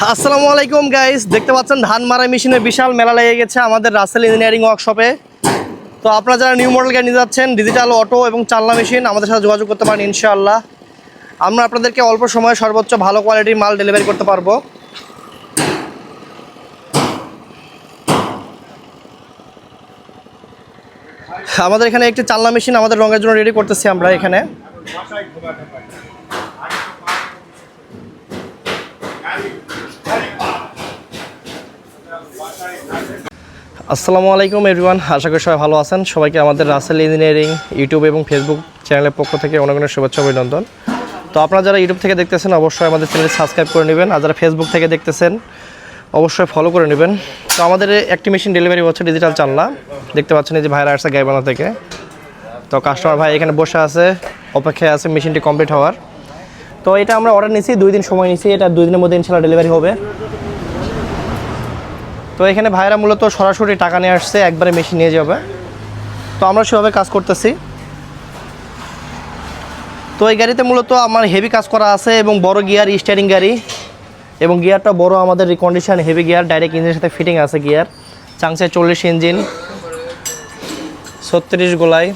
আসসালামু আলাইকুম গাইস, দেখতে পাচ্ছেন ধান মারাই মেশিনের বিশাল মেলা লেগে গেছে আমাদের রাসেল ইঞ্জিনিয়ারিং ওয়ার্কশপে। তো আপনারা যারা নিউ মডেল গাড়ি নিয়ে যাচ্ছেন, ডিজিটাল অটো এবং চালনা মেশিন, আমাদের সাথে যোগাযোগ করতে পারেন ইনশাআল্লাহ। আমরা আপনাদেরকে অল্প সময়ে সর্বোচ্চ ভালো কোয়ালিটির মাল ডেলিভারি করতে পারবো। আমাদের এখানে একটি চালনা মেশিন আমাদের রঙের জন্য রেডি করতেছি আমরা এখানে। আসসালামু আলাইকুম এভরিওয়ান, আশা করি সবাই ভালো আছেন। সবাইকে আমাদের রাসেল ইঞ্জিনিয়ারিং ইউটিউব এবং ফেসবুক চ্যানেলের পক্ষ থেকে অনেক অনেক শুভেচ্ছা অভিনন্দন। তো আপনারা যারা ইউটিউব থেকে দেখতেছেন অবশ্যই আমাদের চ্যানেল সাবস্ক্রাইব করে নেবেন, আর যারা ফেসবুক থেকে দেখতেছেন অবশ্যই ফলো করে নেবেন। তো আমাদের একটি মেশিন ডেলিভারি হচ্ছে ডিজিটাল চালনা, দেখতে পাচ্ছেন এই যে ভাইরা আসছে গাইবান্ধা থেকে। তো কাস্টমার ভাই এখানে বসে আছে, অপেক্ষায় আছে মেশিনটি কমপ্লিট হওয়ার। তো এটা আমরা অর্ডার নিয়েছি, 2 দিন সময় নিয়েছি, এটা 2 দিনের মধ্যে ইনশাআল্লাহ ডেলিভারি হবে। তো এখানে ভাইরা মূলত সরাসরি টাকা নিয়ে আসছে, একবারে মেশিন নিয়ে যাবে। তো আমরা সেভাবে কাজ করতেছি। তো এই গাড়িতে মূলত আমার হেভি কাজ করা আছে এবং বড় গিয়ার স্টিয়ারিং গাড়ি, এবং গিয়ারটা বড়, আমাদের রিকন্ডিশন হেভি গিয়ার, ডাইরেক্ট ইঞ্জিনের সাথে ফিটিং আছে গিয়ার। চাংসে 40 ইঞ্জিন, 36 গোলাই,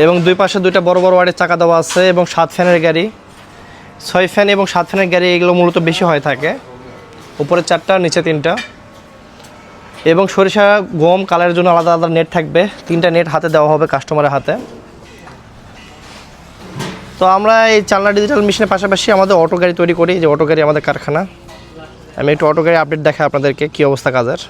এবং দুই পাশে দুইটা বড় বড় ওয়ার্ডের চাকা দেওয়া আছে, এবং 7 ফ্যানের গাড়ি, 6 ফ্যান এবং 7 ফ্যানের গাড়ি, এগুলো মূলত বেশি হয়ে থাকে। উপরে 4টা, নিচে 3টা, এবং সরিষা গম কালারের জন্য আলাদা আলাদা নেট থাকবে, 3টা নেট হাতে দেওয়া হবে কাস্টমারের হাতে। তো আমরা এই চালনা ডিজিটাল মেশিনের পাশাপাশি আমাদের অটো গাড়ি তৈরি করি, যে অটো গাড়ি আমাদের কারখানা। আমি একটু অটো গাড়ি আপডেট দেখাই আপনাদেরকে কী অবস্থা কাজের।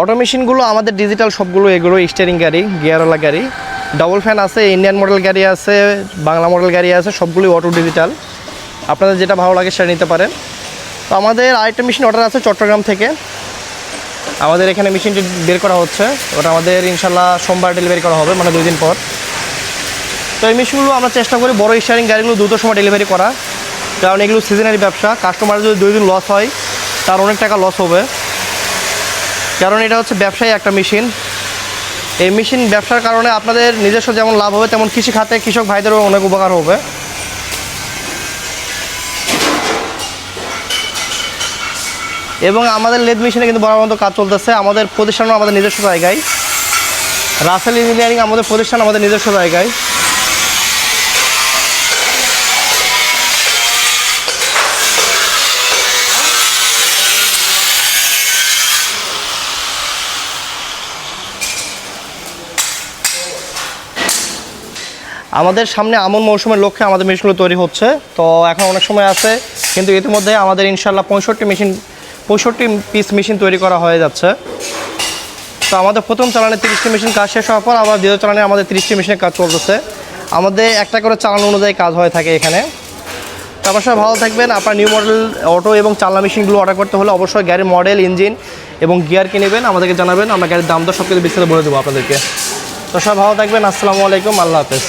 অটো মেশিনগুলো আমাদের ডিজিটাল সবগুলো, এগুলো স্টিয়ারিং গাড়ি, গিয়ারওয়ালা গাড়ি, ডাবল ফ্যান আছে, ইন্ডিয়ান মডেল গাড়ি আছে, বাংলা মডেল গাড়ি আছে, সবগুলোই অটো ডিজিটাল। আপনাদের যেটা ভালো লাগে সেটা নিতে পারেন। তো আমাদের আরেকটা মেশিন অর্ডার আছে চট্টগ্রাম থেকে, আমাদের এখানে মেশিনটি বের করা হচ্ছে, ওটা আমাদের ইনশাল্লাহ সোমবার ডেলিভারি করা হবে, মানে 2 দিন পর। তো এই মেশিনগুলো আমরা চেষ্টা করি বড় স্টিয়ারিং গাড়িগুলো দ্রুত সময় ডেলিভারি করা, কারণ এগুলো সিজনারি ব্যবসা। কাস্টমার যদি 2 দিন লস হয় তার অনেক টাকা লস হবে, কারণ এটা হচ্ছে ব্যবসায়ী একটা মেশিন। এই মেশিন ব্যবসার কারণে আপনাদের নিজস্ব যেমন লাভ হবে, তেমন কৃষি খাতে কৃষক ভাইদেরও অনেক উপকার হবে। এবং আমাদের লেদ মেশিনে কিন্তু বরাবর মতো কাজ চলতেছে। আমাদের প্রতিষ্ঠানও আমাদের নিজস্ব জায়গায়, রাসেল ইঞ্জিনিয়ারিং আমাদের প্রতিষ্ঠান আমাদের নিজস্ব জায়গায়। আমাদের সামনে আমন মৌসুমের লক্ষ্যে আমাদের মেশিনগুলো তৈরি হচ্ছে। তো এখন অনেক সময় আছে, কিন্তু ইতিমধ্যে আমাদের ইনশাল্লাহ 65 পিস মেশিন তৈরি করা হয়ে যাচ্ছে। তো আমাদের প্রথম চালানে 30টি মেশিন কাজ শেষ হওয়ার পর আবার দ্বিতীয় চালানে আমাদের 30টি মেশিনের কাজ চলতেছে। আমাদের একটা করে চালানো অনুযায়ী কাজ হয়ে থাকে এখানে। তো আপনার সবাই ভালো থাকবেন। আপনার নিউ মডেল অটো এবং চালনা মেশিনগুলো অর্ডার করতে হলে অবশ্যই গাড়ির মডেল, ইঞ্জিন এবং গিয়ার কিনে নেবেন, আমাদেরকে জানাবেন, আমরা গাড়ির দাম দর সব কিছু বিস্তারিত বলে দেবো আপনাদেরকে। তো সবাই ভালো থাকবেন। আসসালামু আলাইকুম, আল্লাহ হাফেজ।